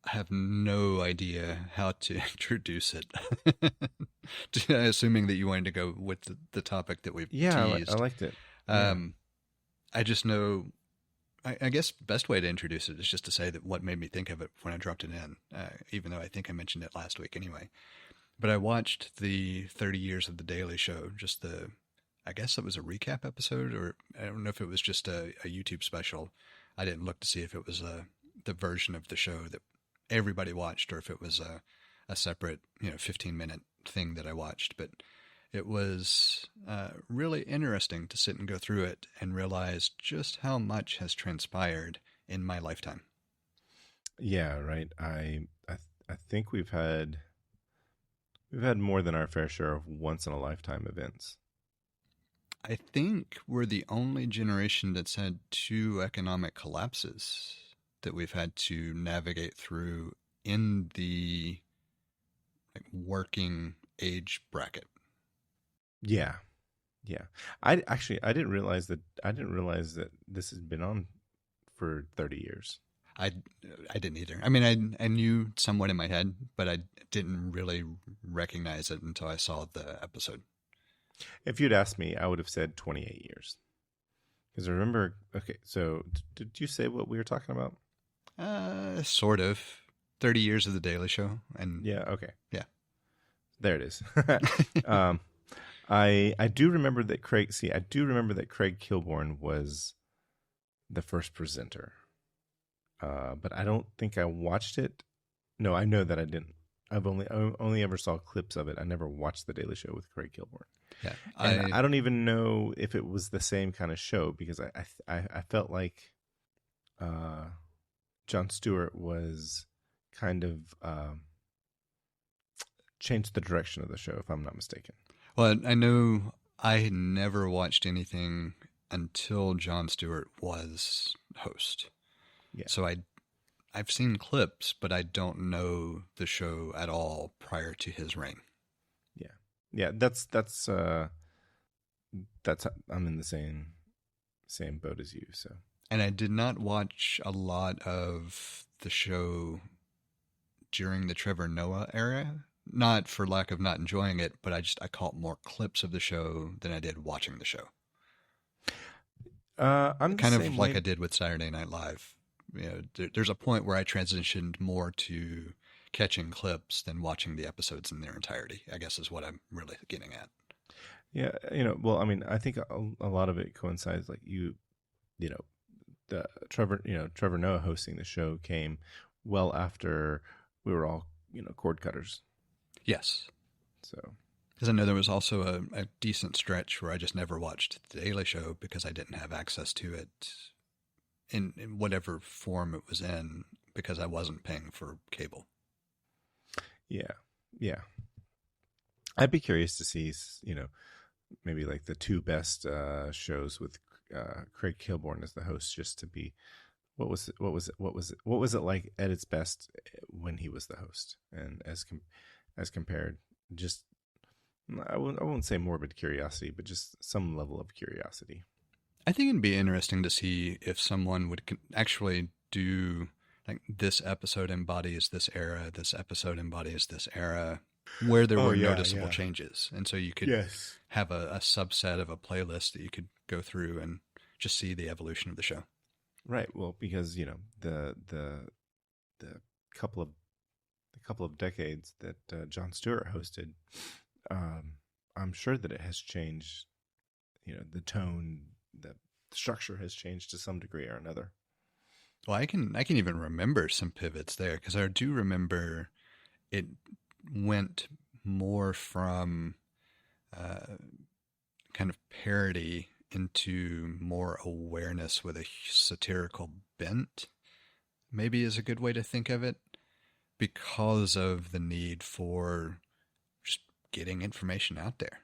I have no idea how to introduce it. Assuming that you wanted to go with the topic that we've Yeah, I teased. liked it. Yeah. Um, I just know, I guess best way to introduce it is just to say that what made me think of it when I dropped it in, even though I think I mentioned it last week anyway. But I watched the 30 years of The Daily Show, I guess it was a recap episode, or I don't know if it was just a YouTube special. I didn't look to see if it was the version of the show that everybody watched or if it was a separate, 15-minute thing that I watched. But it was really interesting to sit and go through it and realize just how much has transpired in my lifetime. Yeah, right. I think we've had more than our fair share of once in a lifetime events. I think we're the only generation that's had two economic collapses that we've had to navigate through in the working age bracket. Yeah. Yeah. I didn't realize that this has been on for 30 years. I, I didn't either. I mean, I knew somewhat in my head, but I didn't really recognize it until I saw the episode. If you'd asked me, I would have said 28 years. Because I remember, okay, so did you say what we were talking about? Sort of. 30 years of The Daily Show. And Yeah, okay. yeah. There it is. um, I do remember that Craig Kilborn was the first presenter. But I don't think I watched it. No, I know that I didn't. I only ever saw clips of it. I never watched The Daily Show with Craig Kilborn. Yeah. And I don't even know if it was the same kind of show because I felt like Jon Stewart was kind of changed the direction of the show, if I'm not mistaken. Well, I know I had never watched anything until Jon Stewart was host. Yeah. So I've seen clips, but I don't know the show at all prior to his reign. Yeah. Yeah, that's I'm in the same boat as you, so. And I did not watch a lot of the show during the Trevor Noah era. Not for lack of not enjoying it, but I caught more clips of the show than I did watching the show. I'm the Kind same of like way. I did with Saturday Night Live. There's a point where I transitioned more to catching clips than watching the episodes in their entirety, I guess is what I'm really getting at. Yeah, well, I mean, I think a lot of it coincides. Like you know, the Trevor Noah hosting the show came well after we were all cord cutters. Yes. So Because I know there was also a decent stretch where I just never watched The Daily Show because I didn't have access to it in whatever form it was in because I wasn't paying for cable. yeah, yeah, I'd be curious to see maybe like the two best shows with Craig Kilborn as the host, just to be what was it like at its best when he was the host, and as compared, just I won't say morbid curiosity, but just some level of curiosity. I think it'd be interesting to see if someone would actually do like this episode embodies this episode embodies this era, where there Oh were yeah, noticeable yeah. changes. And so you could Yes. have a subset of a playlist that you could go through and just see the evolution of the show. Right. Well, because the couple of decades that Jon Stewart hosted, um, I'm sure that it has changed. The tone, the structure has changed to some degree or another. Well, I can even remember some pivots there because I do remember it went more from uh, kind of parody into more awareness with a satirical bent, maybe is a good way to think of it, because of the need for just getting information out there.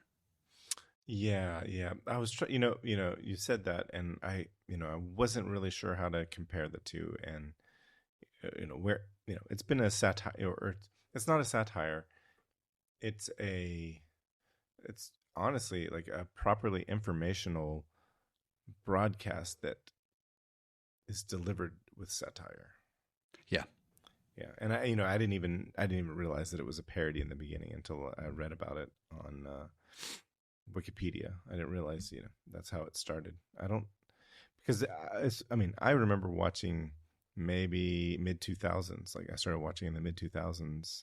Yeah, yeah. I was you said that, and I wasn't really sure how to compare the two, and where it's been a satire, or it's not a satire. It's honestly like a properly informational broadcast that is delivered with satire. Yeah. Yeah, and I didn't even realize that it was a parody in the beginning until I read about it on Wikipedia. I didn't realize that's how it started. I don't because I remember watching maybe mid 2000s. Like I started watching in the mid 2000s,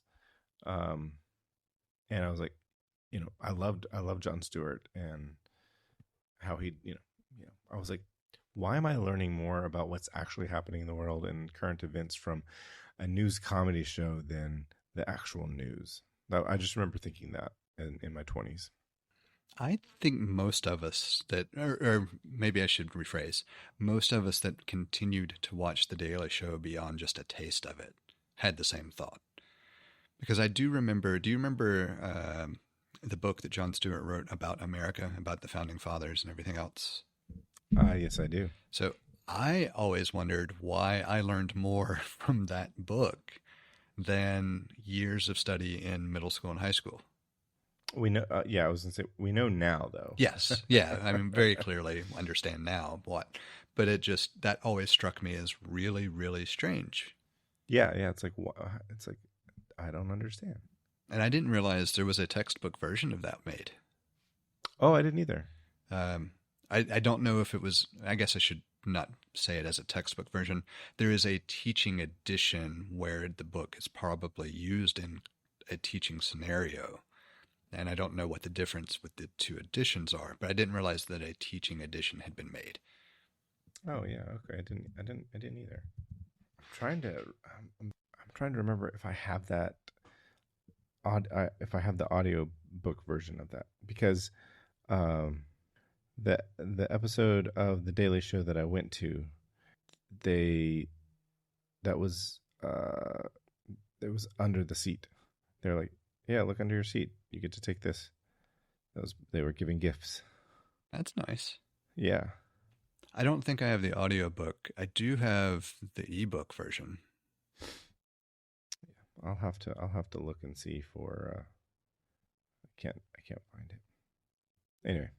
and I was like, I loved Jon Stewart and how he I was like, why am I learning more about what's actually happening in the world and current events from a news comedy show than the actual news? I just remember thinking that in my 20s. I think most of us or maybe I should rephrase, most of us that continued to watch The Daily Show beyond just a taste of it had the same thought. Because I do you remember the book that Jon Stewart wrote about America, about the founding fathers and everything else? Yes, I do. So I always wondered why I learned more from that book than years of study in middle school and high school. We know. Yeah, I was gonna say we know now though. Yes. Yeah. I mean, very clearly understand now but that always struck me as really, really strange. Yeah, yeah. It's like I don't understand. And I didn't realize there was a textbook version of that made. Oh, I didn't either. I don't know if it was, I guess I should not say it as a textbook version. There is a teaching edition where the book is probably used in a teaching scenario. And I don't know what the difference with the two editions are, but I didn't realize that a teaching edition had been made. Oh yeah, okay. I didn't either. I'm trying to remember if I have that if I have the audio book version of that because um the episode of the Daily Show that I went to, they that was it was under the seat. They're like, yeah, look under your seat. You get to take this. They were giving gifts. That's nice. Yeah. I don't think I have the audiobook. I do have the ebook version. I'll have to look and see for I can't find it. Anyway.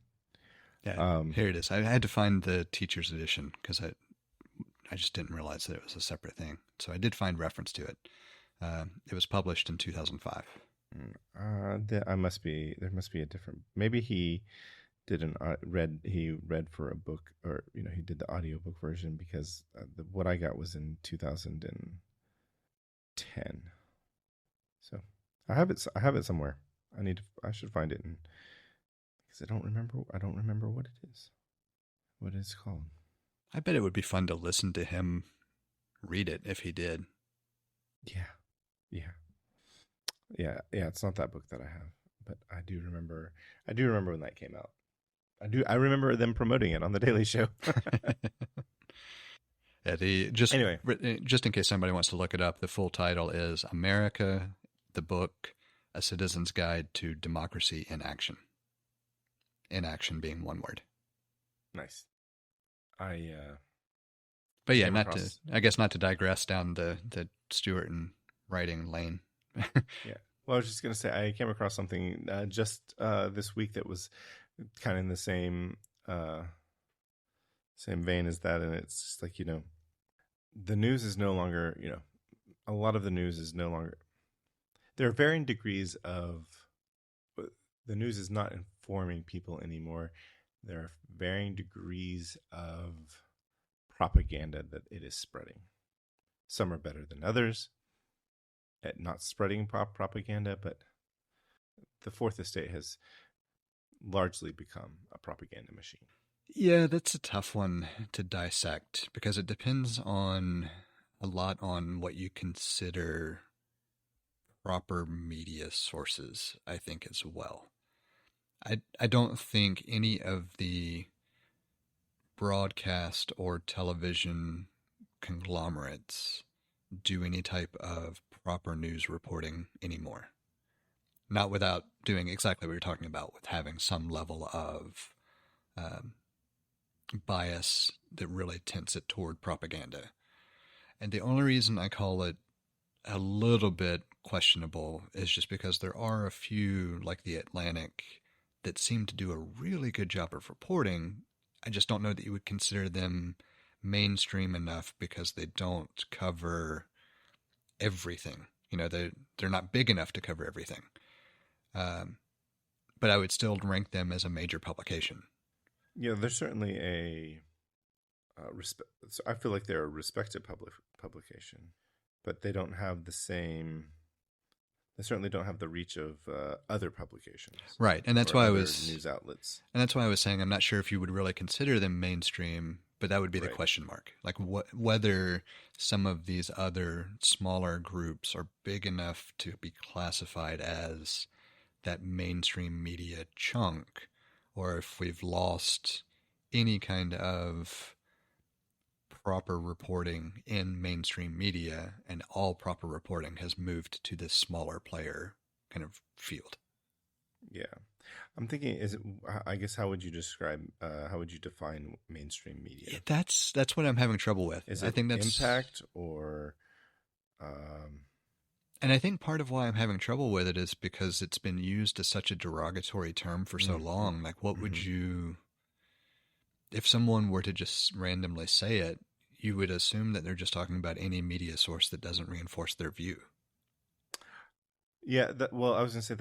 Yeah, here it is. I had to find the teacher's edition because I just didn't realize that it was a separate thing. So I did find reference to it. It was published in 2005. There must be a different. Maybe he did he read for a book, or he did the audiobook version because what I got was in 2010. So I have it somewhere. I should find it because I don't remember what it is. What it's called. I bet it would be fun to listen to him read it if he did. Yeah. It's not that book that I have, but I do remember when that came out. I remember them promoting it on the Daily Show. Yeah, just in case somebody wants to look it up, the full title is America, the Book, A Citizen's Guide to Democracy in Action. In action being one word. Nice. But yeah, I guess not to digress down the Stewart and writing lane. Yeah. Well, I was just going to say, I came across something just this week that was kind of in the same vein as that. And it's just like, the news is no longer, a lot of the news is no longer, there are varying degrees of, the news is not informing people anymore. There are varying degrees of propaganda that it is spreading. Some are better than others at not spreading propaganda, but the Fourth Estate has largely become a propaganda machine. Yeah, that's a tough one to dissect because it depends a lot on what you consider proper media sources, I think, as well. I don't think any of the broadcast or television conglomerates do any type of proper news reporting anymore. Not without doing exactly what you're talking about, with having some level of bias that really tints it toward propaganda. And the only reason I call it a little bit questionable is just because there are a few, like the Atlantic, that seem to do a really good job of reporting. I just don't know that you would consider them mainstream enough because they don't cover everything. They're not big enough to cover everything. But I would still rank them as a major publication. Yeah, there's certainly a so I feel like they're a respected publication, but they don't have the same. They certainly don't have the reach of other publications, right? And that's or why other news outlets. And that's why I was saying I'm not sure if you would really consider them mainstream, but that would be the Right. question mark. Like whether some of these other smaller groups are big enough to be classified as that mainstream media chunk, or if we've lost any kind of proper reporting in mainstream media and all proper reporting has moved to this smaller player kind of field. Yeah. I'm thinking, I guess, how would you define mainstream media? Yeah, that's what I'm having trouble with. Is it I think that's impact or, and I think part of why I'm having trouble with it is because it's been used as such a derogatory term for so long. Like, what would you, if someone were to just randomly say it, you would assume that they're just talking about any media source that doesn't reinforce their view. Yeah, well, I was going to say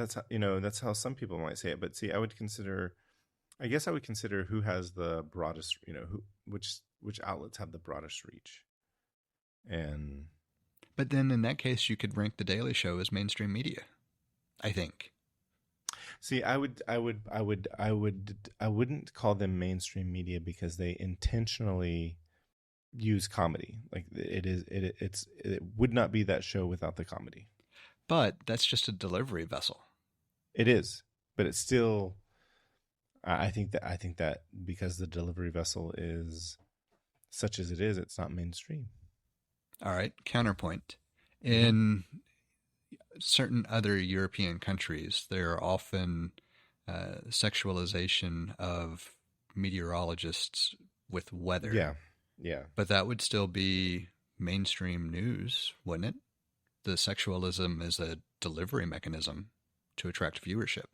that's how some people might say it, but see, I would consider who has the broadest, which outlets have the broadest reach. But then in that case, you could rank The Daily Show as mainstream media, I think. See, I wouldn't call them mainstream media because they intentionally use comedy. Like it would not be that show without the comedy. But that's just a delivery vessel. It is, but it's still. I think that because the delivery vessel is such as it is, it's not mainstream. All right, counterpoint. In certain other European countries, there are often sexualization of meteorologists with weather. Yeah. But that would still be mainstream news, wouldn't it? The sexualism is a delivery mechanism to attract viewership.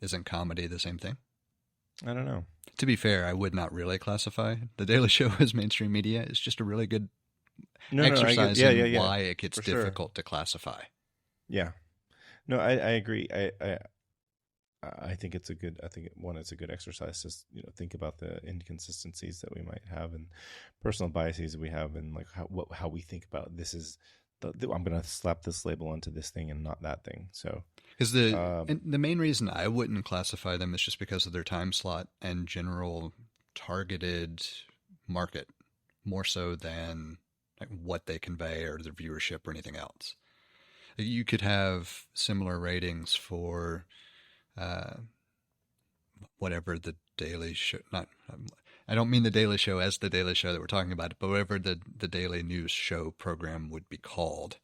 Isn't comedy the same thing? I don't know. To be fair, I would not really classify The Daily Show as mainstream media. It's just a really good exercise in why it gets difficult to classify. Yeah. No, I agree. I think it's a good. I think it's a good exercise to think about the inconsistencies that we might have and personal biases that we have, and like how we think about this is. I'm going to slap this label onto this thing and not that thing. So, because the main reason I wouldn't classify them is just because of their time slot and general targeted market, more so than like what they convey or their viewership or anything else. You could have similar ratings for whatever the Daily Show. I don't mean the Daily Show as the Daily Show that we're talking about, but whatever the daily news show program would be called.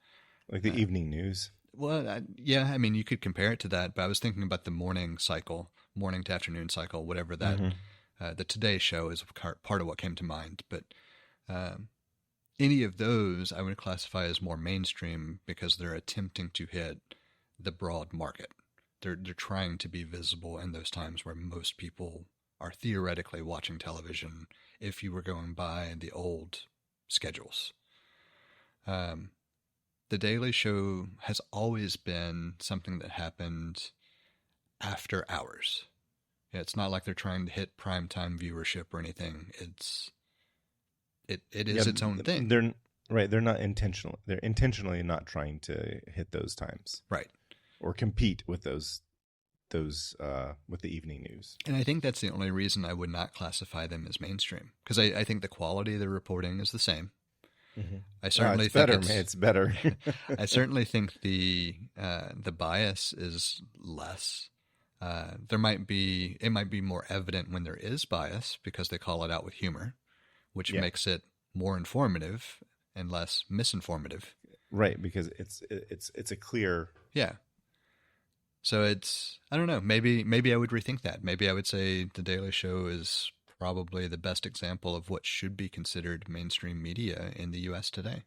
Like the evening news. Well, yeah, I mean, you could compare it to that, but I was thinking about the morning to afternoon cycle, whatever that, the Today Show is part of what came to mind. But any of those I would classify as more mainstream because they're attempting to hit the broad market. They're trying to be visible in those times where most people are theoretically watching television if you were going by the old schedules. The Daily Show has always been something that happened after hours. It's not like they're trying to hit primetime viewership or anything. It is its own thing. They're not intentional. They're intentionally not trying to hit those times. Right. Or compete with those with the evening news. And I think that's the only reason I would not classify them as mainstream, because I think the quality of the reporting is the same. I certainly think it's better. I certainly think the bias is less. It might be more evident when there is bias because they call it out with humor, which makes it more informative and less misinformative. Right, because it's a clear. Yeah. So I don't know, maybe I would rethink that. Maybe I would say The Daily Show is probably the best example of what should be considered mainstream media in the U.S. today.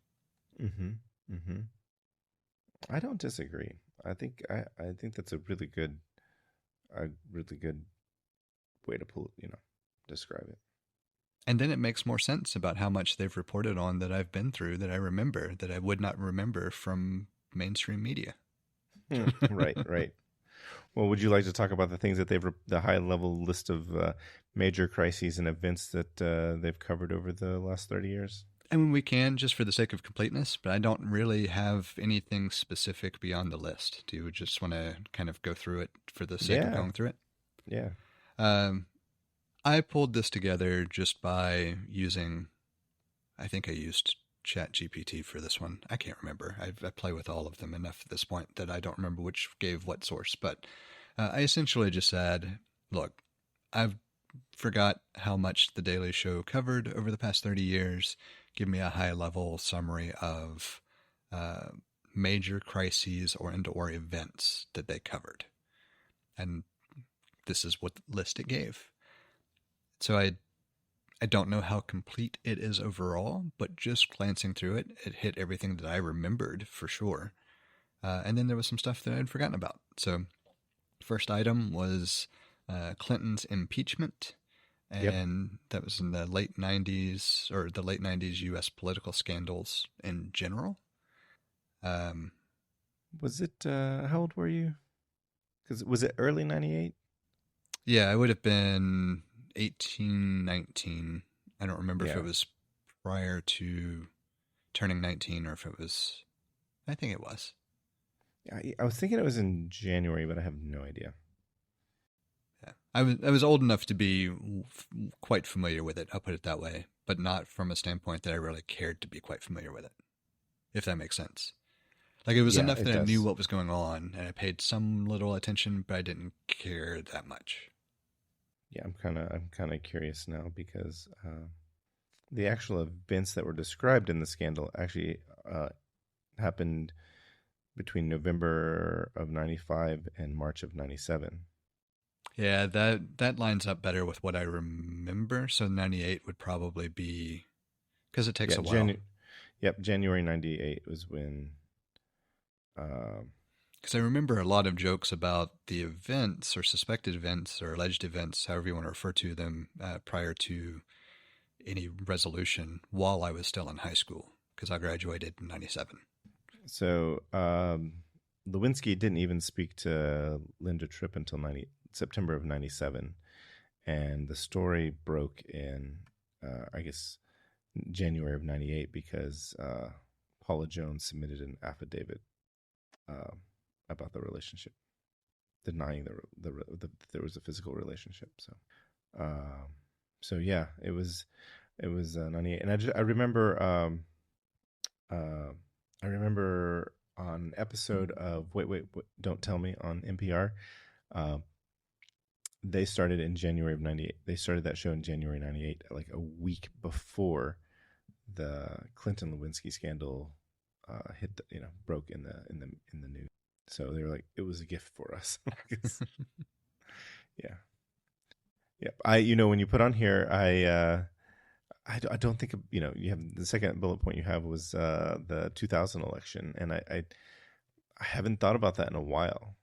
I don't disagree. I think that's a really good way to describe it. And then it makes more sense about how much they've reported on that I've been through that I remember that I would not remember from mainstream media. Right, right. Well, would you like to talk about the things that the high level list of major crises and events that they've covered over the last 30 years? I mean, we can just for the sake of completeness, but I don't really have anything specific beyond the list. Do you just want to kind of go through it for the sake of Yeah, going through it? yeah. Um, I pulled this together just by using, I think I used ChatGPT for this one. I can't remember. I play with all of them enough at this point that I don't remember which gave what source. But I essentially just said, look, I've forgot how much The Daily Show covered over the past 30 years. Give me a high level summary of uh, major crises or events that they covered. And this is what list it gave. So I don't know how complete it is overall, but just glancing through it, it hit everything that I remembered for sure. And then there was some stuff that I'd forgotten about. So, first item was Clinton's impeachment, Yep. and that was in the late 90s or the late 90s U.S. political scandals in general. Um, Was it, how old were you? Because was it early 98? yeah, I would have been 18, 19. I don't remember if Yeah. it was prior to turning 19 or if it was, I think it was. I was thinking it was in January, but I have no idea. Yeah. I was old enough to be quite familiar with it. I'll put it that way, but not from a standpoint that I really cared to be quite familiar with it, if that makes sense. Like it was Yeah, enough it that I knew does. what was going on and I paid some little attention, but I didn't care that much. Yeah, I'm kind of curious now because the actual events that were described in the scandal actually happened between November of 95 and March of 97. Yeah, that lines up better with what I remember. So 98 would probably be because it takes Yeah, a while. January 98 was when um Because I remember a lot of jokes about the events or suspected events or alleged events, however you want to refer to them, prior to any resolution while I was still in high school because I graduated in 97. so Lewinsky didn't even speak to Linda Tripp until 90 September of 97, and the story broke in I guess January of 98 because Paula Jones submitted an affidavit uh, about the relationship, denying there was a physical relationship. Um, so yeah, it was 98, and I remember uh, I remember on an episode of Wait, Don't Tell Me on NPR. Uh, they started in January of 98. They started that show in January 98, like a week before the Clinton Lewinsky scandal hit, broke in the news. So they were like, it was a gift for us. Yeah, yeah. When you put on here, I don't think you have the second bullet point you have was the 2000 election, and I haven't thought about that in a while.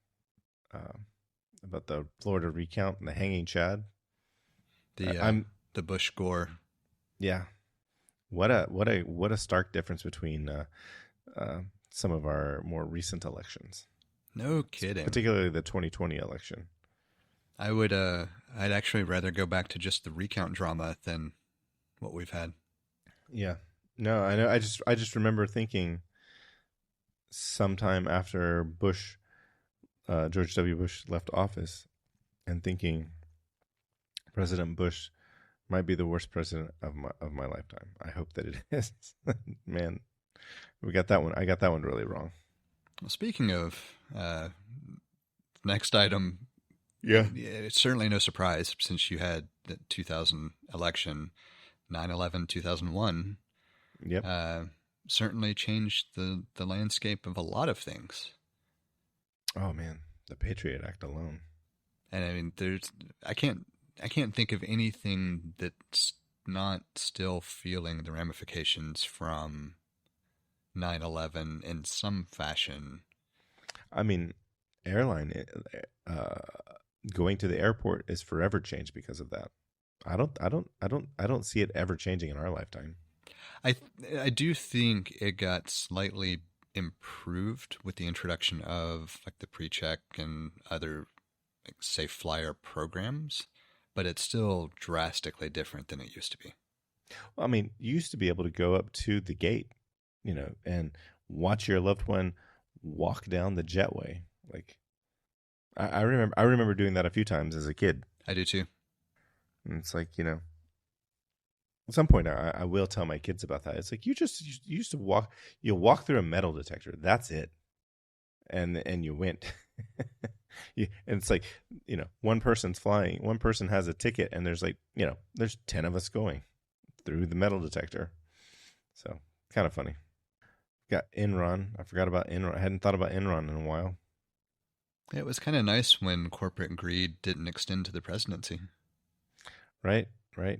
Um, about the Florida recount and the hanging Chad. the I'm the Bush Gore. Yeah. What a stark difference between some of our more recent elections, No kidding. particularly the 2020 election. I would I'd actually rather go back to just the recount drama than what we've had. Yeah. No, I know. I just remember thinking sometime after George W. Bush left office, and thinking President Bush might be the worst president of my lifetime. I hope that it is. Man, we got that one. I got that one really wrong. Well, speaking of next item, Yeah. it's certainly no surprise since you had the 2000 election, 9/11, 2001. Yep. Uh, certainly changed the landscape of a lot of things. Oh man, the Patriot Act alone. And I mean, I can't think of anything that's not still feeling the ramifications from 9/11 in some fashion. I mean, airline going to the airport is forever changed because of that. I don't see it ever changing in our lifetime. I I do think it got slightly improved with the introduction of like the pre-check and other like safe flyer programs, but it's still drastically different than it used to be. Well, I mean, you used to be able to go up to the gate, and watch your loved one walk down the jetway. Like I remember doing that a few times as a kid. I do too. And it's like, at some point I will tell my kids about that. It's like you used to walk through a metal detector. That's it. And you went. And it's like, one person's flying, one person has a ticket, and there's like, there's 10 of us going through the metal detector. So kind of funny. Got Enron. I forgot about Enron. I hadn't thought about Enron in a while. It was kind of nice when corporate greed didn't extend to the presidency, Right, right.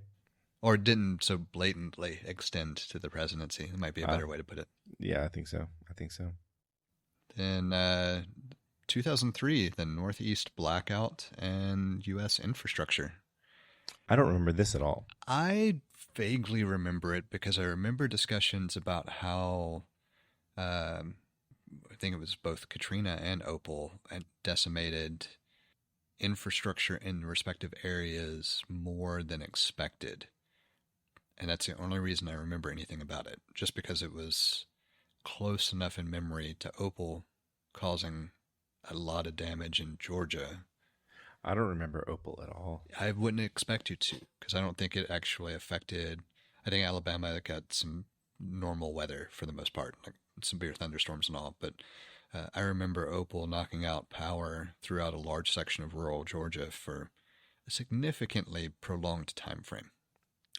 or didn't so blatantly extend to the presidency. It might be a Uh, better way to put it. yeah, I think so. I think so. Then 2003, the Northeast blackout and U.S. infrastructure. I don't remember this at all. I vaguely remember it because I remember discussions about how um, I think it was both Katrina and Opal had decimated infrastructure in respective areas more than expected. And that's the only reason I remember anything about it, just because it was close enough in memory to Opal causing a lot of damage in Georgia. I don't remember Opal at all. I wouldn't expect you to, because I don't think it actually affected. I think Alabama got some normal weather for the most part, like severe thunderstorms and all. But I remember Opal knocking out power throughout a large section of rural Georgia for a significantly prolonged time frame.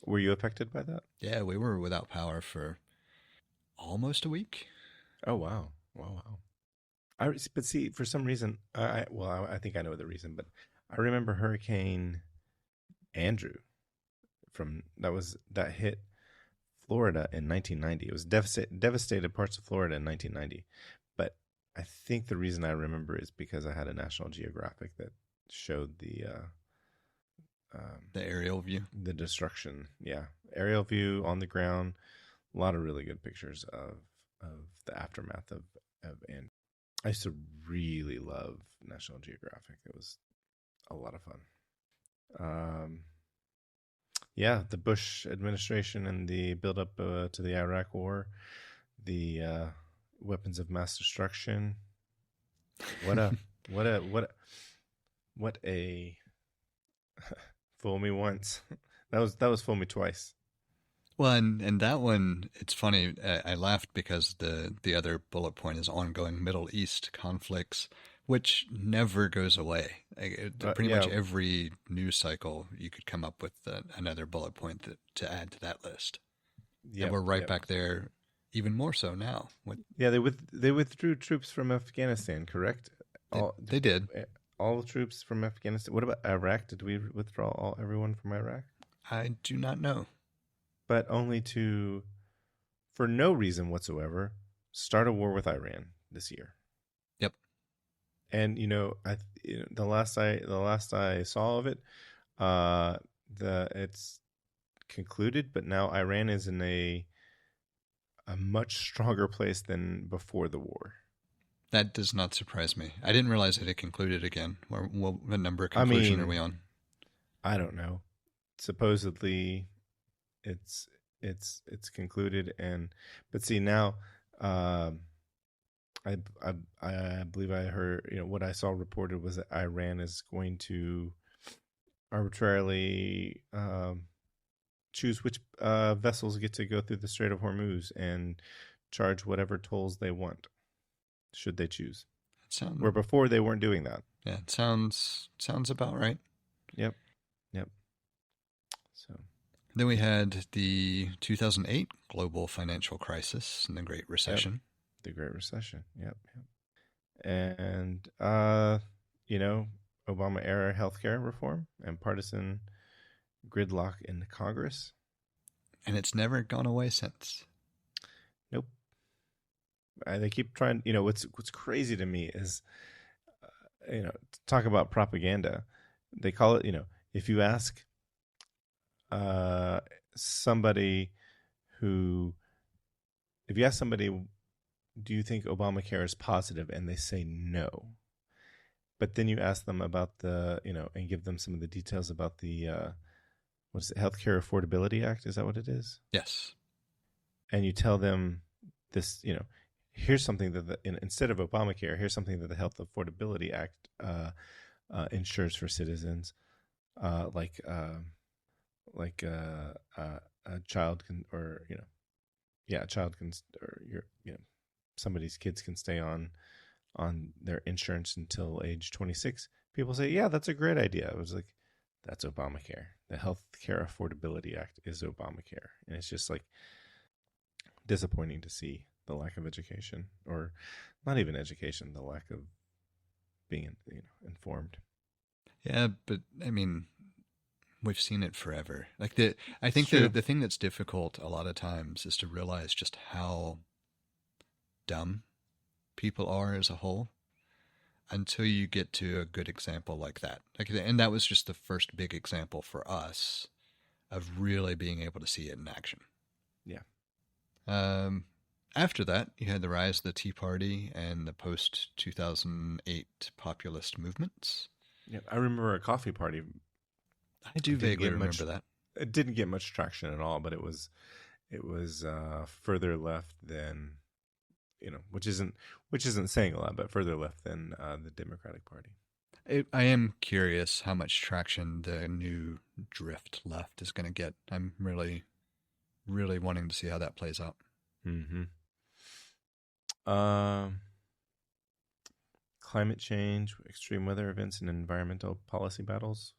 Were you affected by that? Yeah, we were without power for almost a week. Oh wow, wow, wow. But see, for some reason, I think I know the reason, but I remember Hurricane Andrew that hit Florida in 1990. It was devastated parts of Florida in 1990. But I think the reason I remember is because I had a National Geographic that showed The aerial view. the destruction. Yeah, aerial view on the ground. A lot of really good pictures of the aftermath of Andrew. I used to really love National Geographic. It was a lot of fun. Um, yeah, the Bush administration and the build-up to the Iraq War, the weapons of mass destruction. What a what a what a fool me once. That was fool me twice. Well, and that one, it's funny. I laughed because the other bullet point is ongoing Middle East conflicts, which never goes away. Pretty Yeah, much every news cycle, you could come up with another bullet point to add to that list, and yep, we're right yep. back there, even more so now. Yeah, they withdrew troops from Afghanistan, correct? They, All they did. all the troops from Afghanistan. What about Iraq? Did we withdraw everyone from Iraq? I do not know. But only for no reason whatsoever, start a war with Iran this year. Yep. And the last I saw of it, it's concluded, but now Iran is in a much stronger place than before the war. That does not surprise me. I didn't realize it had concluded again. What number I conclusion are mean, we on? I don't know. Supposedly, it's concluded, but see now, I believe I heard, what I saw reported was that Iran is going to arbitrarily choose which vessels get to go through the Strait of Hormuz and charge whatever tolls they want, should they choose. Where before they weren't doing that. Yeah, it sounds about right. Yep. So Then we had the 2008 global financial crisis and the Great Recession. Yep. The Great Recession. Yep. And Obama era healthcare reform and partisan gridlock in Congress. And it's never gone away since. Nope. They keep trying. What's crazy to me is, talk about propaganda. They call it. If you ask uh, somebody who, if you ask somebody, do you think Obamacare is positive, and they say no, but then you ask them about and give them some of the details about the what is it, Healthcare Affordability Act? Is that what it is? Yes. And you tell them this, here's something that instead of Obamacare, here's something that the Health Affordability Act ensures for citizens, like a child can, or a child can, or somebody's kids can stay on their insurance until age 26. People say, yeah, that's a great idea. I was like, that's Obamacare. The Health Care Affordability Act is Obamacare. And it's just like disappointing to see the lack of education, or not even education, the lack of being informed. Yeah, but I mean, we've seen it forever. I It's think true. the thing that's difficult a lot of times is to realize just how dumb people are as a whole until you get to a good example like that. And that was just the first big example for us of really being able to see it in action. Yeah. Um, After that, you had the rise of the Tea Party and the post 2008 populist movements. Yeah. I remember a coffee party. I do vaguely remember that. It didn't get much traction at all, but it was further left than, which isn't saying a lot, but further left than the Democratic Party. I am curious how much traction the new drift left is going to get. I'm really, really wanting to see how that plays out. Mm-hmm. Climate change, extreme weather events, and environmental policy battles.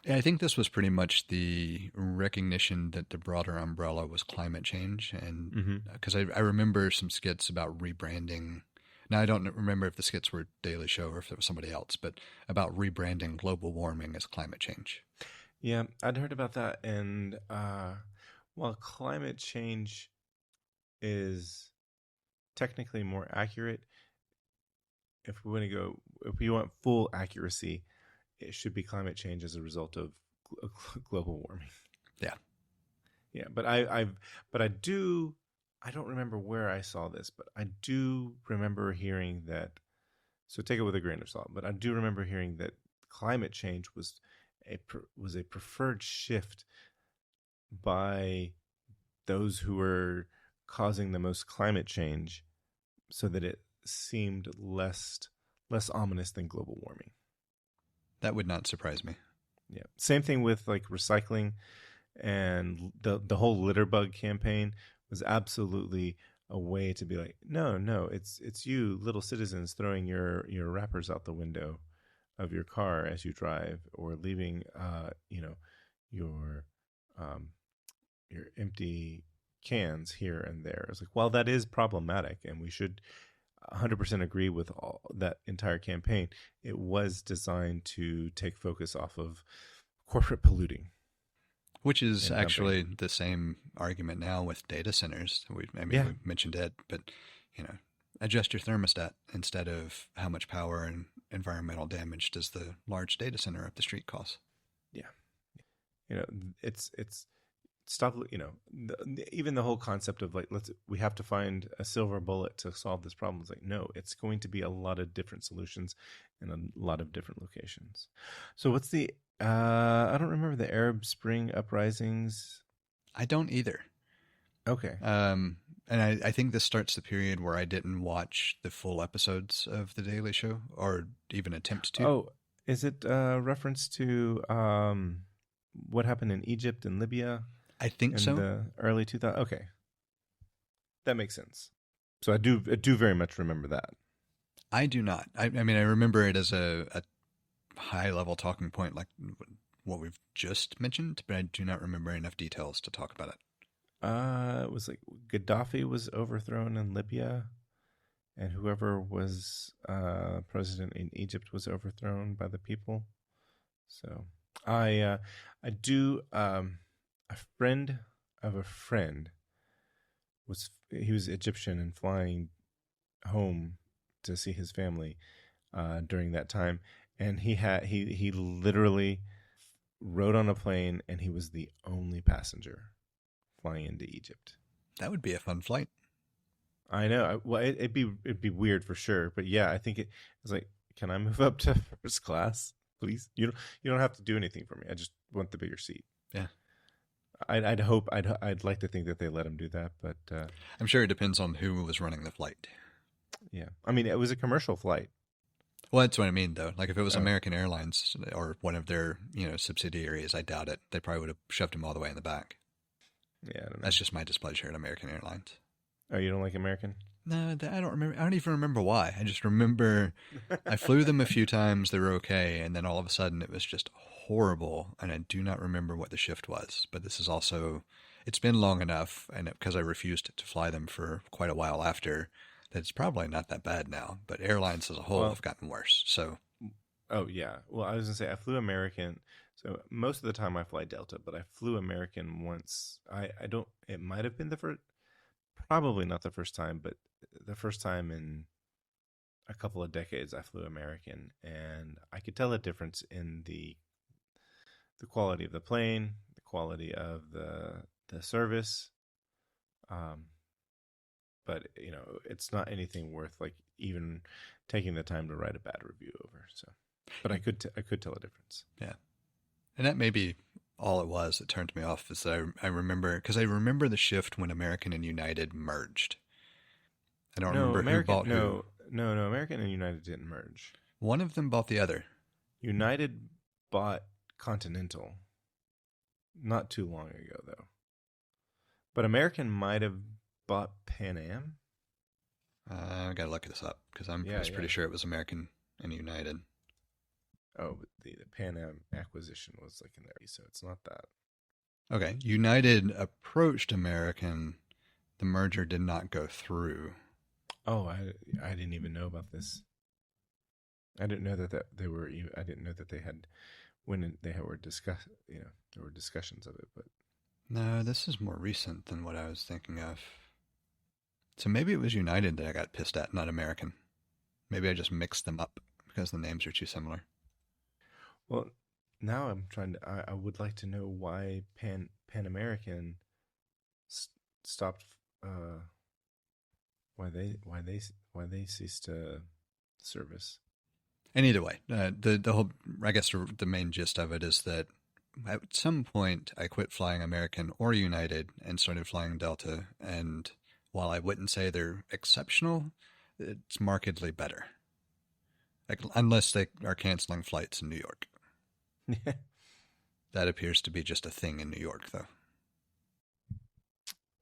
I think this was pretty much the recognition that the broader umbrella was climate change. And because I remember some skits about rebranding. Now, I don't remember if the skits were Daily Show or if it was somebody else, but about rebranding global warming as climate change. Yeah, I'd heard about that. And while climate change is technically more accurate, if we want full accuracy, it should be climate change as a result of global warming. Yeah. Yeah, but I don't remember where I saw this, but I do remember hearing that. So take it with a grain of salt. But I do remember hearing that climate change was a preferred shift by those who were causing the most climate change, so that it seemed less ominous than global warming. That would not surprise me. Yeah. Same thing with like recycling, and the whole litter bug campaign was absolutely a way to be like, no, it's you little citizens throwing your wrappers out the window of your car as you drive, or leaving your empty cans here and there. It's like, well, that is problematic, and we should 100% agree with all that entire campaign. It was designed to take focus off of corporate polluting, which is actually the same argument now with data centers. We mentioned it, but adjust your thermostat instead of how much power and environmental damage does the large data center up the street cause. Yeah, it's stop. Even the whole concept of like, we have to find a silver bullet to solve this problem. It's like, no, it's going to be a lot of different solutions in a lot of different locations. So what's the I don't remember the Arab Spring uprisings. I don't either. Okay. And I think this starts the period where I didn't watch the full episodes of The Daily Show, or even attempt to. Oh, is it a reference to what happened in Egypt and Libya? I think so. In the early 2000s. Okay. That makes sense. So I do very much remember that. I do not. I mean, I remember it as a high level talking point like what we've just mentioned, but I do not remember enough details to talk about it. It was like Gaddafi was overthrown in Libya, and whoever was president in Egypt was overthrown by the people. So I do a friend of a friend was Egyptian and flying home to see his family during that time, and he literally rode on a plane, and he was the only passenger flying into Egypt. That would be a fun flight. I know. Well, it'd be weird for sure, but yeah, I think it's like, can I move up to first class, please? You don't have to do anything for me. I just want the bigger seat. Yeah. I'd like to think that they let him do that, but I'm sure it depends on who was running the flight. yeah, I mean, it was a commercial flight. Well, that's what I mean, though. Like if it was Oh. American Airlines or one of their, subsidiaries, I doubt it. They probably would have shoved him all the way in the back. Yeah, I don't know. That's just my displeasure at American Airlines. Oh, you don't like American? No, I don't remember. I don't even remember why. I just remember I flew them a few times. They were okay, and then all of a sudden it was just horrible. And I do not remember what the shift was. But this is also, it's been long enough, and because I refused to fly them for quite a while after, that it's probably not that bad now. But airlines as a whole have gotten worse. So, oh yeah. Well, I was gonna say I flew American. So most of the time I fly Delta, but I flew American once. I don't. It might have been the first. Probably not the first time, but the first time in a couple of decades I flew American, and I could tell a difference in the quality of the plane, the quality of the service. But it's not anything worth like even taking the time to write a bad review over. So, but I could tell a difference. Yeah, and that may be all it was that turned me off. Is that I remember, because I remember the shift when American and United merged. I don't remember who bought who. No, American and United didn't merge. One of them bought the other. United bought Continental not too long ago, though. But American might have bought Pan Am. I gotta look this up because I was pretty sure it was American and United. Oh, but the Pan Am acquisition was like in there, so it's not that. Okay, United approached American. The merger did not go through. Oh, I didn't even know about this. I didn't know that they were. I didn't know that they had when they were discuss. There were discussions of it, but no, this is more recent than what I was thinking of. So maybe it was United that I got pissed at, not American. Maybe I just mixed them up because the names are too similar. Well, now I'm trying to. I would like to know why Pan American stopped. Why they ceased service. And either way, the whole, I guess the main gist of it is that at some point I quit flying American or United and started flying Delta. And while I wouldn't say they're exceptional, it's markedly better. Like, unless they are canceling flights in New York. That appears to be just a thing in New York, though.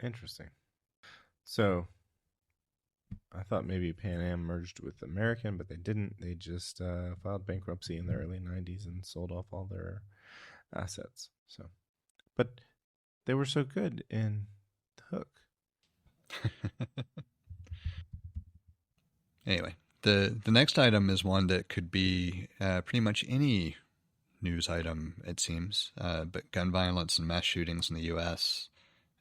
Interesting. So, I thought maybe Pan Am merged with American, but they didn't. They just filed bankruptcy in the early 90s and sold off all their assets. So, but they were so good in The Hook. Anyway, the next item is one that could be pretty much any news item, it seems, but gun violence and mass shootings in the U.S.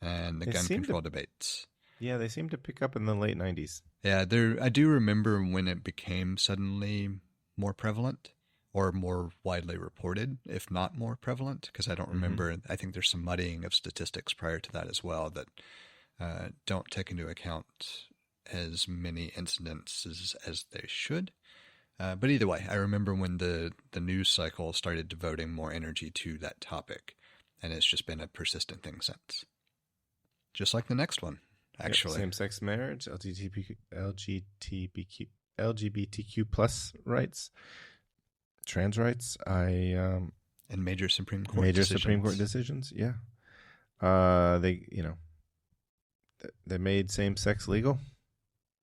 and the gun control debates. Yeah, they seem to pick up in the late 90s. Yeah, I do remember when it became suddenly more prevalent or more widely reported, if not more prevalent, because I don't remember. I think there's some muddying of statistics prior to that as well that don't take into account as many incidences as they should. But either way, I remember when the news cycle started devoting more energy to that topic, and it's just been a persistent thing since. Just like the next one, actually. Same-sex marriage, LGBTQ plus rights, trans rights. And major Supreme Court decisions. Yeah. They made same-sex legal.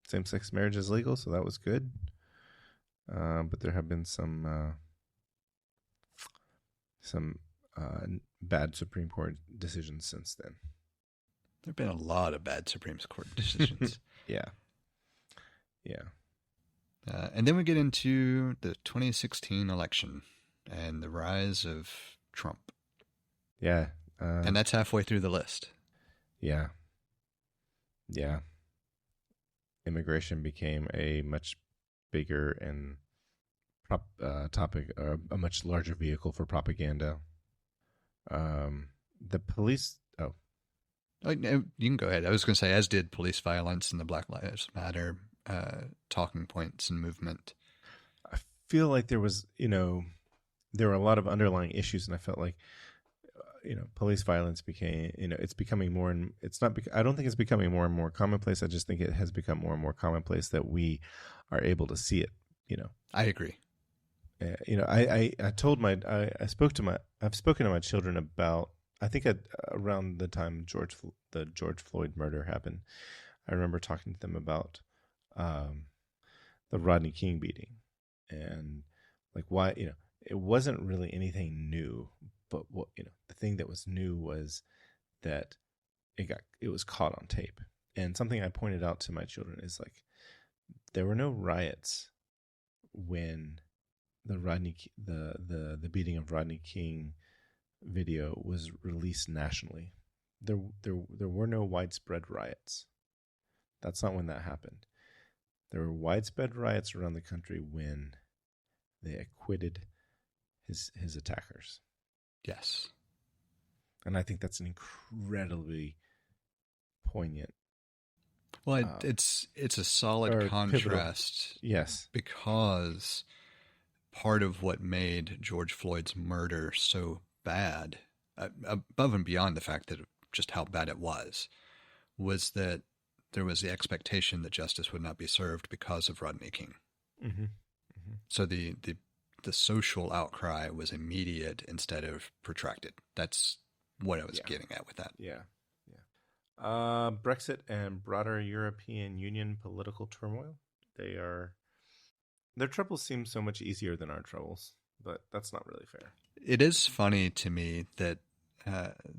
Same-sex marriage is legal, so that was good. But there have been some bad Supreme Court decisions since then. There have been a lot of bad Supreme Court decisions. Yeah. And then we get into the 2016 election and the rise of Trump. Yeah. And that's halfway through the list. Yeah. Immigration became a much bigger and topic, a much larger vehicle for propaganda. The police. Oh, Oh, no, you can go ahead. I was going to say, as did police violence and the Black Lives Matter talking points and movement. I feel like there was, there were a lot of underlying issues, and I felt like, police violence became, it's becoming more and it's not. I don't think it's becoming more and more commonplace. I just think it has become more and more commonplace that we are able to see it. I agree. I told I spoke to I've spoken to my children about, I think around the time the George Floyd murder happened. I remember talking to them about um, the Rodney King beating, and like why, it wasn't really anything new, but what, the thing that was new was that it was caught on tape. And something I pointed out to my children is like, there were no riots when the beating of Rodney King video was released nationally. There were no widespread riots. That's not when that happened. There were widespread riots around the country when they acquitted his attackers. Yes. And I think that's an incredibly poignant. Well, it's a solid contrast. Pivotal. Yes. Because part of what made George Floyd's murder so bad, above and beyond the fact that just how bad it was that there was the expectation that justice would not be served because of Rodney King. Mm-hmm. Mm-hmm. So the social outcry was immediate instead of protracted. That's what I was getting at with that. Yeah. Brexit and broader European Union political turmoil. Their troubles seem so much easier than our troubles, but that's not really fair. It is funny to me that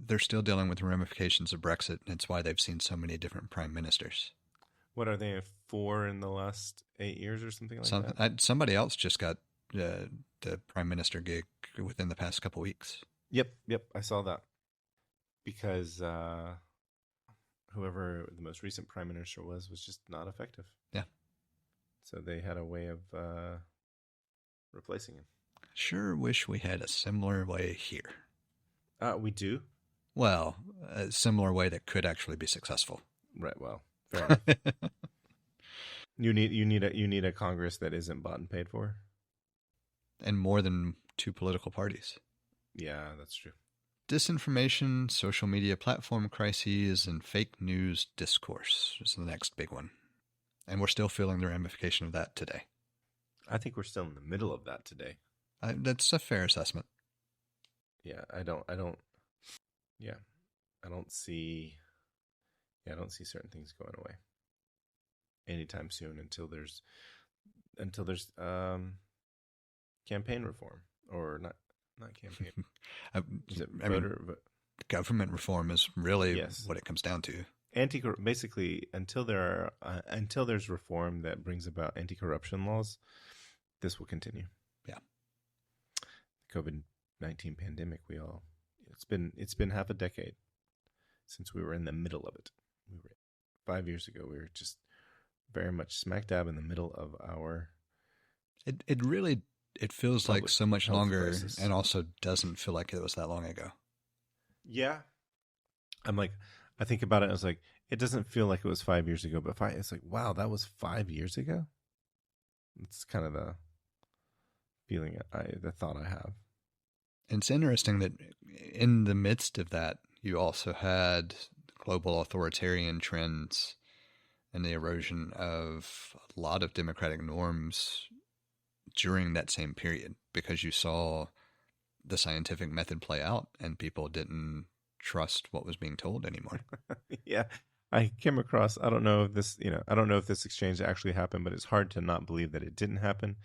they're still dealing with the ramifications of Brexit, and it's why they've seen so many different prime ministers. What are they, 4 in the last 8 years or something like that? Somebody else just got the prime minister gig within the past couple weeks. Yep, I saw that. Because whoever the most recent prime minister was just not effective. Yeah. So they had a way of replacing him. Sure wish we had a similar way here. We do? Well, a similar way that could actually be successful. Right, well, fair enough. You need a Congress that isn't bought and paid for? And more than 2 political parties. Yeah, that's true. Disinformation, social media platform crises, and fake news discourse is the next big one. And we're still feeling the ramification of that today. I think we're still in the middle of that today. That's a fair assessment. Yeah, I don't see certain things going away anytime soon until there's campaign reform, or not campaign. Government reform is really what it comes down to. Basically, until there's reform that brings about anti-corruption laws, this will continue. Yeah. The COVID-19 pandemic, it's been half a decade since we were in the middle of it. 5 years ago, we were just very much smack dab in the middle of our. It feels like so much longer crisis. And also doesn't feel like it was that long ago. Yeah. I think about it, I was like, it doesn't feel like it was 5 years ago, but it's like, wow, that was 5 years ago? It's kind of the feeling, the thought I have. It's interesting that in the midst of that, you also had global authoritarian trends and the erosion of a lot of democratic norms during that same period, because you saw the scientific method play out and people didn't trust what was being told anymore. Yeah. I came across, I don't know if this exchange actually happened, but it's hard to not believe that it didn't happen.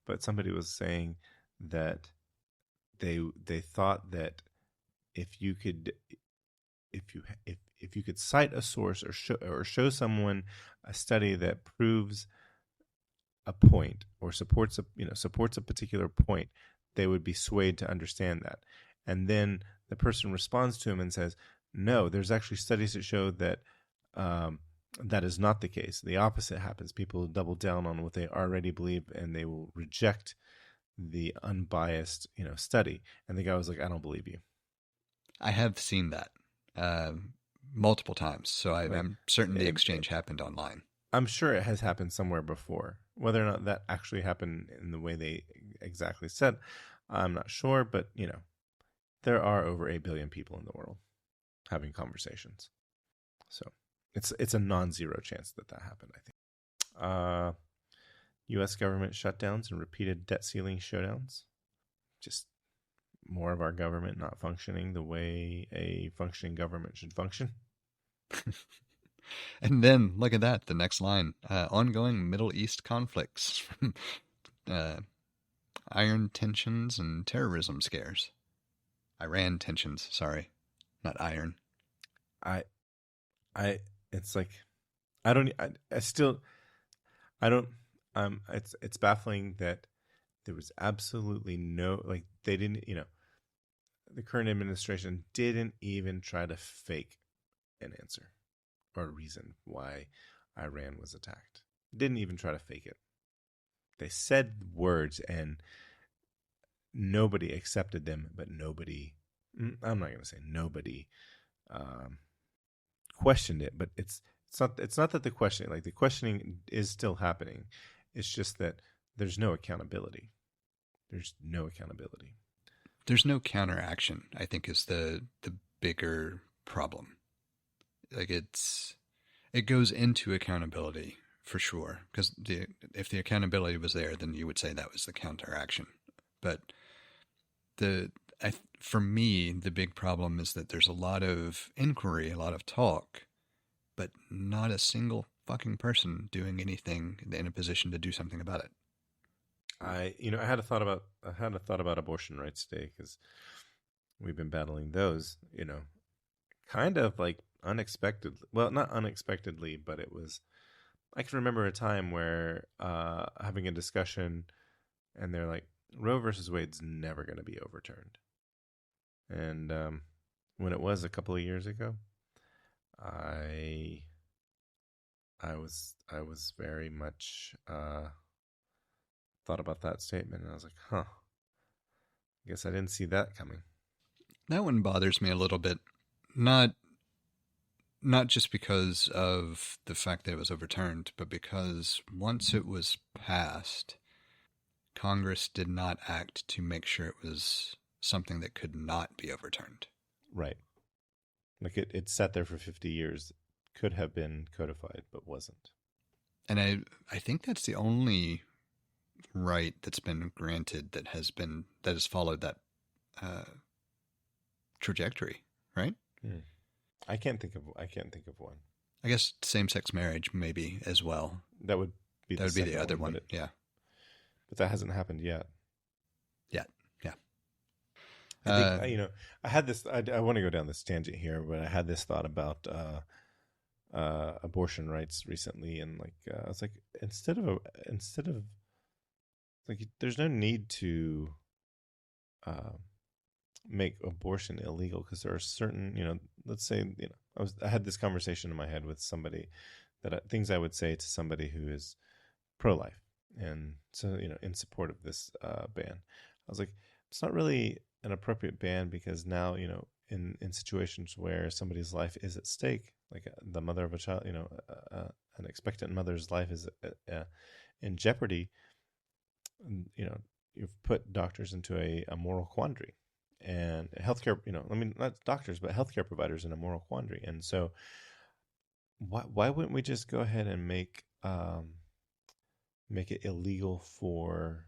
But somebody was saying that they thought that if you could cite a source or show someone a study that proves a point or supports a particular point, they would be swayed to understand that. And then the person responds to him and says, no, there's actually studies that show that that is not the case. The opposite happens. People double down on what they already believe, and they will reject the unbiased, study. And the guy was like, I don't believe you. I have seen that uh, multiple times, so Like, I'm certain the it, exchange happened online. I'm sure it has happened somewhere before. Whether or not that actually happened in the way they exactly said, I'm not sure. But there are over 8 billion people in the world having conversations, so it's a non-zero chance that happened. I think. U.S. government shutdowns and repeated debt ceiling showdowns. Just more of our government not functioning the way a functioning government should function. And then look at that. The next line: ongoing Middle East conflicts, uh, iron tensions, and terrorism scares. Iran tensions. Sorry, not iron. I, it's like, I still, I don't, it's baffling that there was absolutely no, like, they didn't, the current administration didn't even try to fake an answer or a reason why Iran was attacked. Didn't even try to fake it. They said words and nobody accepted them, but nobody, I'm not going to say nobody questioned it, but it's not that the questioning is still happening. It's just that there's no accountability. There's no accountability. There's no counteraction, I think, is the bigger problem. Like it goes into accountability for sure, because if the accountability was there, then you would say that was the counteraction. But for me, the big problem is that there's a lot of inquiry, a lot of talk, but not a single fucking person doing anything in a position to do something about it. I had a thought about abortion rights today because we've been battling those. Kind of like unexpectedly. Well, not unexpectedly, but it was. I can remember a time where having a discussion, and they're like, Roe versus Wade's never going to be overturned. And when it was a couple of years ago, I was very much thought about that statement, and I was like, huh. I guess I didn't see that coming. That one bothers me a little bit. Not just because of the fact that it was overturned, but because once it was passed, Congress did not act to make sure it was something that could not be overturned. Right. Like it sat there for 50 years. Could have been codified, but wasn't. And I think that's the only right that's been granted that has followed that trajectory, right? I can't think of one. I guess same-sex marriage maybe as well. That would be the other one. Yeah. But that hasn't happened yet. Yeah. I think I had this. I want to go down this tangent here, but I had this thought about abortion rights recently, and I was like, instead of like, there's no need to make abortion illegal, because there are certain, let's say, I had this conversation in my head with somebody that things I would say to somebody who is pro-life, and so in support of this ban. I was like, it's not really an appropriate ban, because now in situations where somebody's life is at stake, like the mother of a child, an expectant mother's life is in jeopardy. You've put doctors into a moral quandary, and healthcare, not doctors, but healthcare providers in a moral quandary. And so why wouldn't we just go ahead and make it illegal for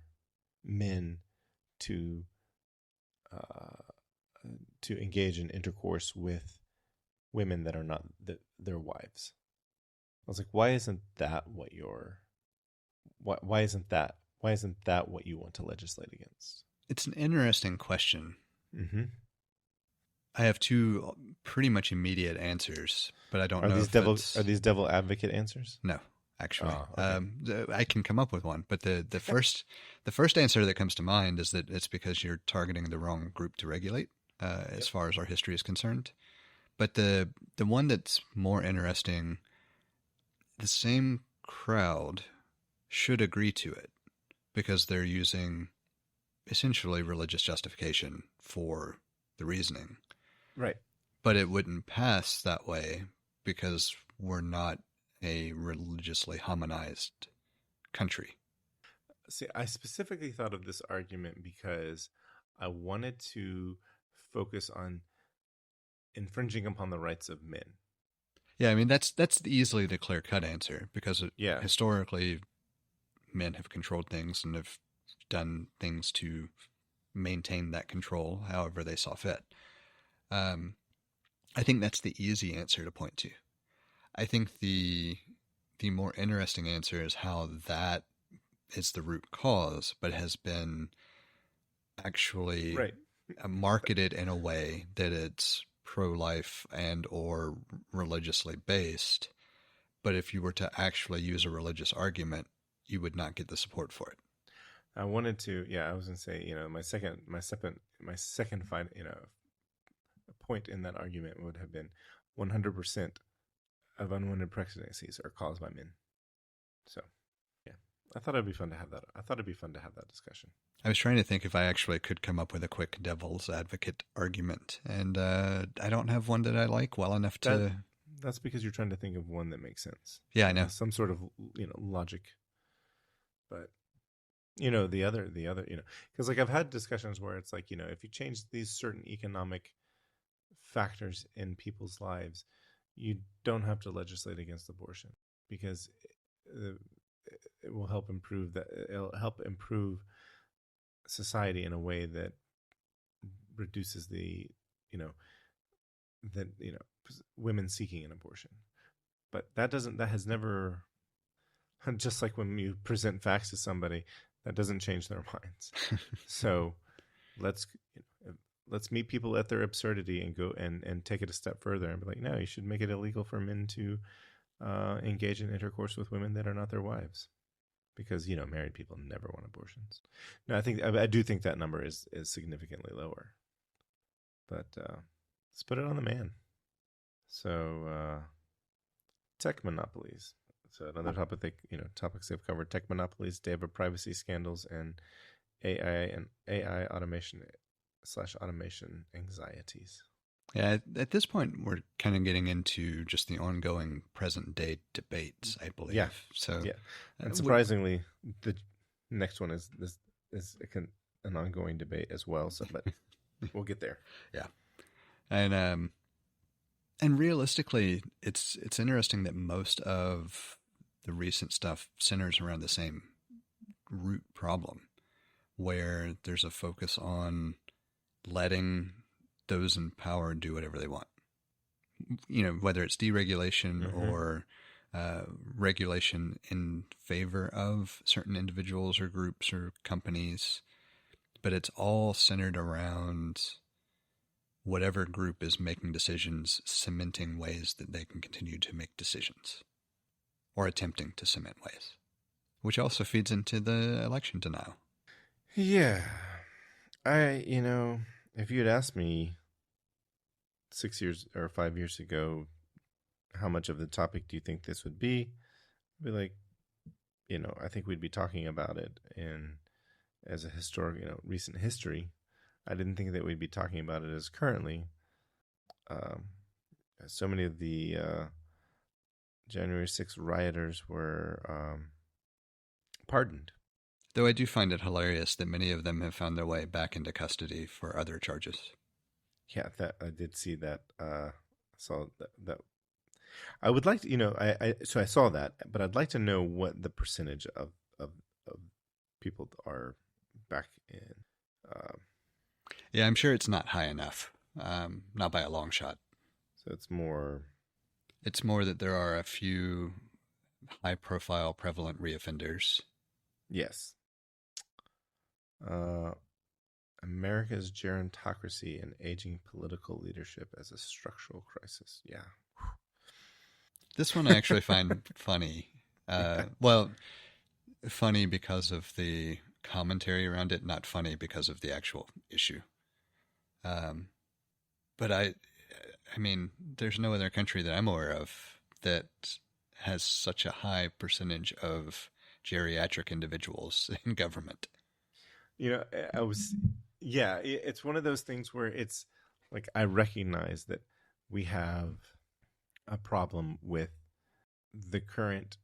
men to engage in intercourse with women that are not their wives? I was like, why isn't that what why isn't that what you want to legislate against? It's an interesting question. Mm-hmm. I have two pretty much immediate answers, but I don't know are these devil advocate answers? No, actually. Oh, okay. I can come up with one, but the first answer that comes to mind is that it's because you're targeting the wrong group to regulate, as far as our history is concerned. But the one that's more interesting, the same crowd should agree to it, because they're using essentially religious justification for the reasoning. Right. but it wouldn't pass that way because we're not a religiously harmonized country. See, I specifically thought of this argument because I wanted to focus on infringing upon the rights of men. Yeah, I mean that's easily the clear cut answer because Yeah. historically men have controlled things and have done things to maintain that control however they saw fit. Um, I think that's the easy answer to point to. I think the more interesting answer is how that is the root cause, but has been actually Right. marketed in a way that it's pro-life and or religiously based. But if you were to actually use a religious argument, you would not get the support for it. I wanted to, yeah, I was gonna say, my second point in that argument would have been 100% of unwanted pregnancies are caused by men. So, yeah, I thought it'd be fun to have that. I thought it'd be fun to have that discussion. I was trying to think if I actually could come up with a quick devil's advocate argument, and I don't have one that I like well enough to. That's because you're trying to think of one that makes sense. Yeah, I know. Some sort of logic. But the other because like I've had discussions where it's like if you change these certain economic factors in people's lives, you don't have to legislate against abortion because it will help improve that. It'll help improve society in a way that reduces the women seeking an abortion. But that has never, just like when you present facts to somebody, that doesn't change their minds. So let's meet people at their absurdity and go and take it a step further and be like, no, you should make it illegal for men to engage in intercourse with women that are not their wives, because married people never want abortions. No, I do think that number is significantly lower, but let's put it on the man. So tech monopolies. So another topic topics they've covered: tech monopolies, data privacy scandals, and AI automation / automation anxieties. Yeah, at this point, we're kind of getting into just the ongoing present day debates, I believe. Yeah. So, yeah, and surprisingly, the next one is an ongoing debate as well. So, but we'll get there. Yeah, and realistically, it's interesting that most of the recent stuff centers around the same root problem, where there's a focus on letting those in power do whatever they want. Whether it's deregulation or regulation in favor of certain individuals or groups or companies, but it's all centered around whatever group is making decisions, cementing ways that they can continue to make decisions, or attempting to cement ways, which also feeds into the election denial. Yeah. If you had asked me 6 years or 5 years ago, how much of the topic do you think this would be? I'd be like, I think we'd be talking about it as a historic, recent history. I didn't think that we'd be talking about it as currently. So many of the January 6th rioters were pardoned. Though I do find it hilarious that many of them have found their way back into custody for other charges. Yeah, that I did see that. Saw that. I would like to, so I saw that, but I'd like to know what the percentage of people are back in. Yeah, I'm sure it's not high enough, not by a long shot. So it's more that there are a few high-profile, prevalent reoffenders. Yes. America's gerontocracy and aging political leadership as a structural crisis. Yeah. This one I actually find funny. Well, funny because of the commentary around it, not funny because of the actual issue. But I mean, there's no other country that I'm aware of that has such a high percentage of geriatric individuals in government. It's one of those things where it's Like, I recognize that we have a problem with the current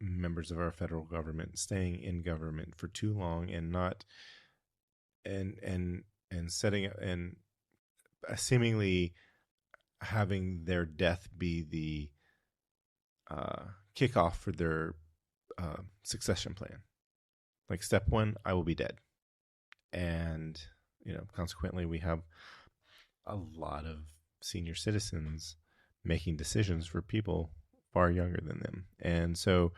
members of our federal government staying in government for too long and not and setting and seemingly having their death be the kickoff for their succession plan. Like, step one, I will be dead. And, consequently, we have a lot of senior citizens making decisions for people far younger than them. And so,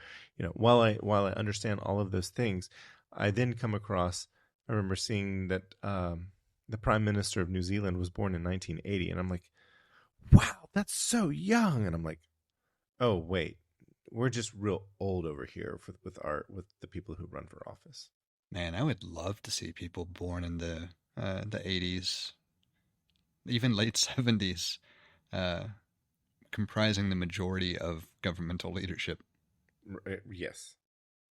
while I understand all of those things, I then come across, I remember seeing that the Prime Minister of New Zealand was born in 1980. And I'm like, wow, that's so young. And I'm like, oh, wait, we're just real old over here with the people who run for office. Man, I would love to see people born in the 80s, even late 70s, comprising the majority of governmental leadership. Yes.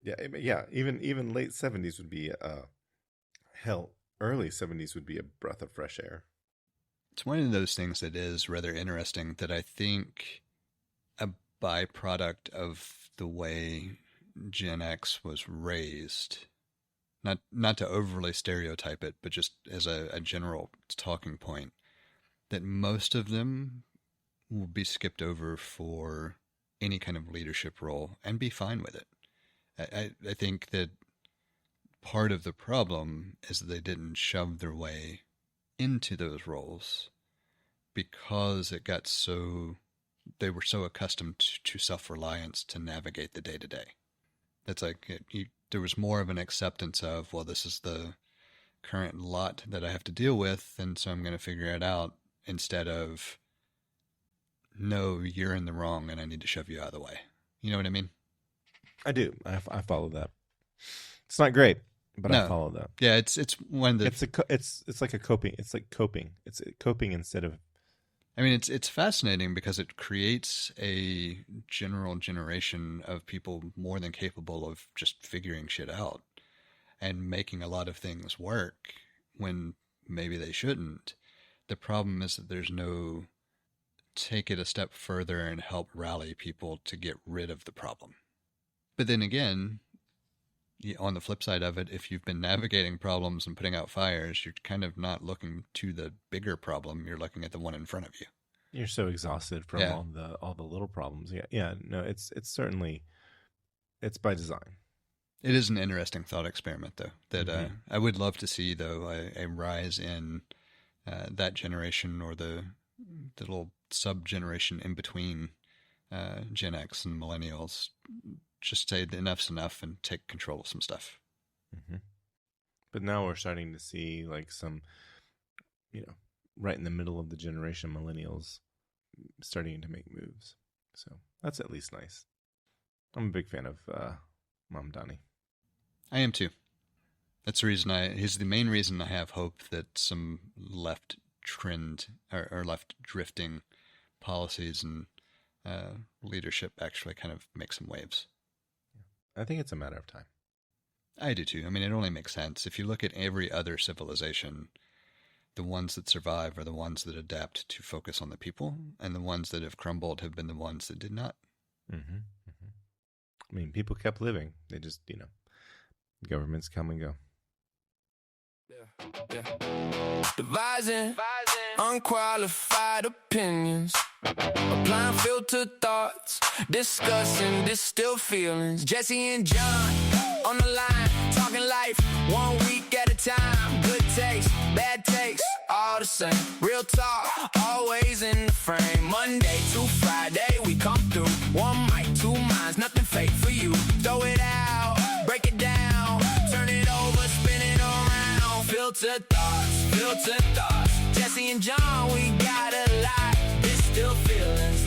Yeah. Even late 70s would be hell. Early 70s would be a breath of fresh air. It's one of those things that is rather interesting that I think a byproduct of the way Gen X was raised, not to overly stereotype it, but just as a general talking point, that most of them will be skipped over for any kind of leadership role and be fine with it. I think that part of the problem is that they didn't shove their way into those roles because they were so accustomed to self-reliance to navigate the day-to-day. That's like, there was more of an acceptance of, well, this is the current lot that I have to deal with, and so I'm going to figure it out, instead of, no, you're in the wrong and I need to shove you out of the way. You know what I mean? I do. I follow that. It's not great, but No. I follow that. Yeah, it's one that it's like a coping. It's like coping. It's coping instead of. I mean, it's fascinating because it creates a general generation of people more than capable of just figuring shit out and making a lot of things work when maybe they shouldn't. The problem is that there's no take it a step further and help rally people to get rid of the problem. But then again, on the flip side of it, if you've been navigating problems and putting out fires, you're kind of not looking to the bigger problem. You're looking at the one in front of you. You're so exhausted from all the little problems. Yeah. No, it's certainly, it's by design. It is an interesting thought experiment, though, that I would love to see, though, a rise in that generation, or the little sub-generation in between Gen X and millennials, just say enough's enough and take control of some stuff. Mm-hmm. But now we're starting to see, like, some, right in the middle of the generation, millennials starting to make moves. So that's at least nice. I'm a big fan of Mom Donnie. I am too. That's the reason he's the main reason I have hope that some left trend or left drifting policies and leadership actually kind of make some waves. I think it's a matter of time. I do too. I mean, it only makes sense. If you look at every other civilization, the ones that survive are the ones that adapt to focus on the people, and the ones that have crumbled have been the ones that did not. Mm-hmm. Mm-hmm. I mean, people kept living. They just, governments come and go. Yeah. Devising unqualified opinions, applying filtered thoughts, discussing distilled feelings. Jesse and John on the line, talking life 1 week at a time. Good taste, bad taste, all the same. Real talk, always in the frame. Monday to Friday, we come through. One mic, two minds, nothing fake for you. Throw it out, break it down, turn it over, spin it around. Filtered thoughts. Jesse and John, we got a lot. Distilled feelings.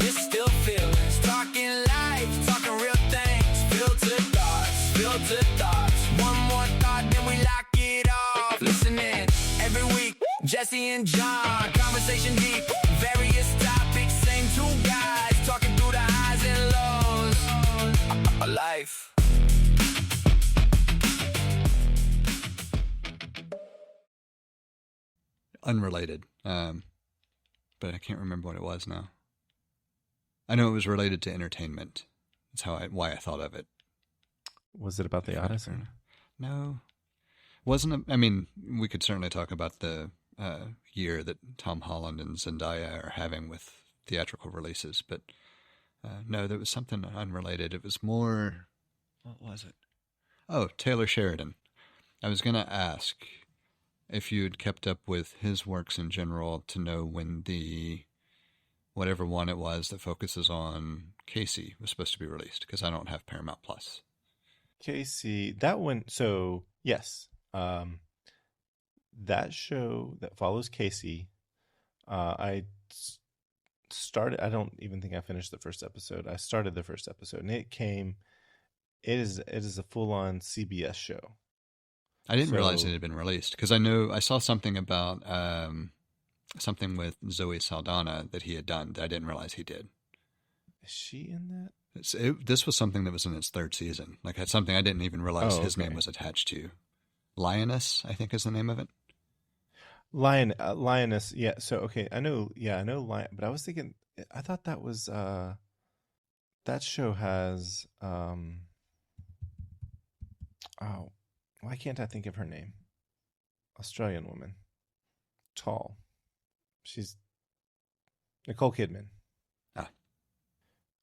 Talking life, talking real things. Filtered thoughts. One more thought, then we lock it off. Listen in, every week, Jesse and John. Conversation deep, various topics. Same two guys, talking through the highs and lows of life. Unrelated. but I can't remember what it was now. I know it was related to entertainment. That's why I thought of it. Was it about the Odyssey? No. Wasn't it? I mean, we could certainly talk about the year that Tom Holland and Zendaya are having with theatrical releases, but no, there was something unrelated. It was more... What was it? Oh, Taylor Sheridan. I was going to ask if you'd kept up with his works in general to know when the... whatever one it was that focuses on Casey was supposed to be released, because I don't have Paramount Plus. Casey, that one, so yes. That show that follows Casey, I started, I don't even think I finished the first episode. I started the first episode, and it is a full-on CBS show. I didn't realize it had been released, because I saw something about something with Zoe Saldana that he had done that I didn't realize he did. Is she in that? This was something that was in its third season. Like, it's something I didn't even realize his name was attached to. Lioness, I think, is the name of it. Lioness. Yeah. So okay, I know Lion, but I was thinking, I thought that was that show has oh, why can't I think of her name? Australian woman, tall. She's Nicole Kidman.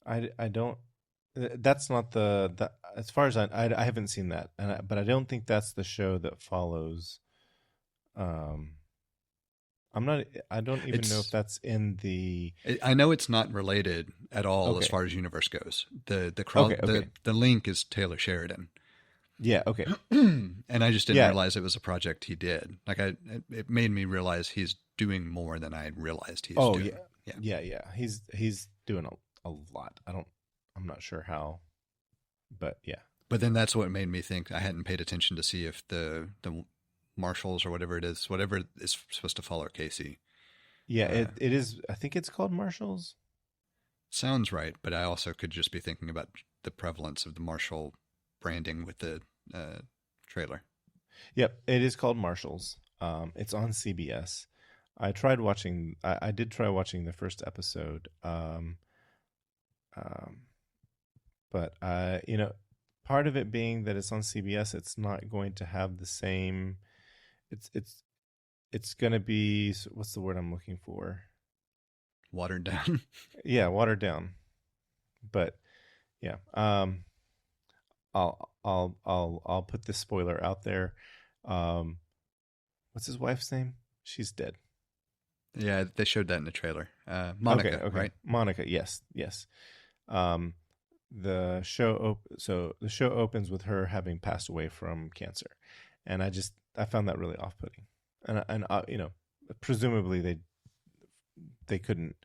I don't. That's not the as far as I haven't seen that, but I don't think that's the show that follows. I'm not. I don't even know if that's in the. I know it's not related at all as far as universe goes. The link is Taylor Sheridan. Yeah. Okay. And I just didn't realize it was a project he did. Like, it made me realize he's doing more than I realized he's doing. Yeah. He's doing a lot. I'm not sure how, but yeah. But then that's what made me think I hadn't paid attention to see if the Marshals or whatever is supposed to follow Casey. Yeah, it is. I think it's called Marshals. Sounds right, but I also could just be thinking about the prevalence of the Marshall branding with the trailer. Yep, it is called Marshals. It's on CBS. I tried watching. I did try watching the first episode. But part of it being that it's on CBS, it's not going to have the same. It's going to be, what's the word I'm looking for? Watered down. Yeah, watered down. But yeah, I'll put this spoiler out there. What's his wife's name? She's dead. Yeah, they showed that in the trailer. Monica, okay. Right? Monica, yes. The show opens with her having passed away from cancer, and I found that really off-putting. And presumably they couldn't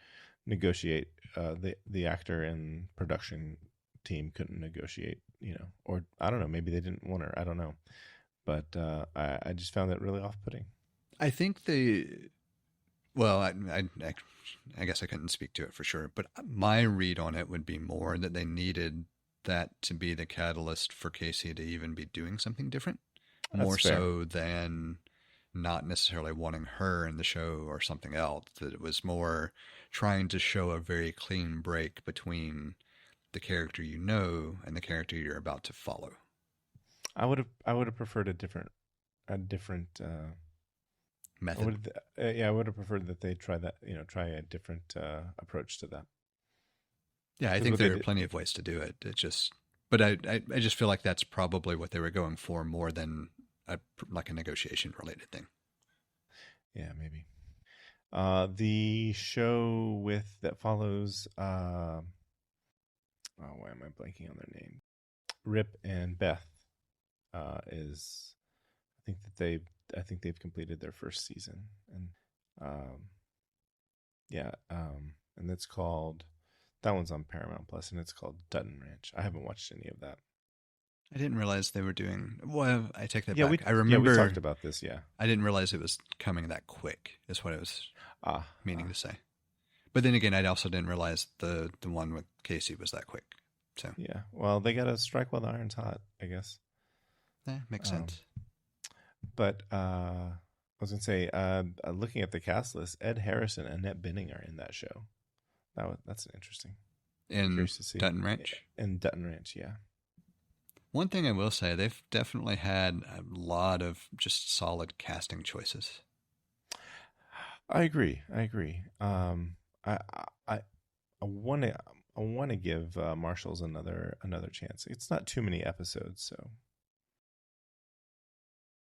negotiate. The actor and production team couldn't negotiate. Or I don't know. Maybe they didn't want her. I don't know. But I just found that really off-putting. I think well, I guess I couldn't speak to it for sure, but my read on it would be more that they needed that to be the catalyst for Casey to even be doing something different, more so than not necessarily wanting her in the show or something else. That it was more trying to show a very clean break between the character and the character you're about to follow. I would have preferred a different method. I would have preferred that they try a different approach to that. Yeah, I think there are plenty of ways to do it. But I just feel like that's probably what they were going for more than a negotiation related thing. Yeah, maybe. The show that follows, why am I blanking on their name? Rip and Beth is, I think they've completed their first season, and and it's called, that one's on Paramount Plus, and it's called Dutton Ranch. I haven't watched any of that. I didn't realize they were doing. Well, I take that back. I remember we talked about this. Yeah, I didn't realize it was coming that quick. Is what I was meaning to say. But then again, I also didn't realize the one with Casey was that quick. So yeah, well, they got to strike while the iron's hot, I guess. Makes sense. But was gonna say, looking at the cast list, Ed Harris and Annette Bening are in that show. That's interesting. In Curious to see. Dutton Ranch. In Dutton Ranch, yeah. One thing I will say, they've definitely had a lot of just solid casting choices. I agree. I want to give Marshalls another chance. It's not too many episodes, so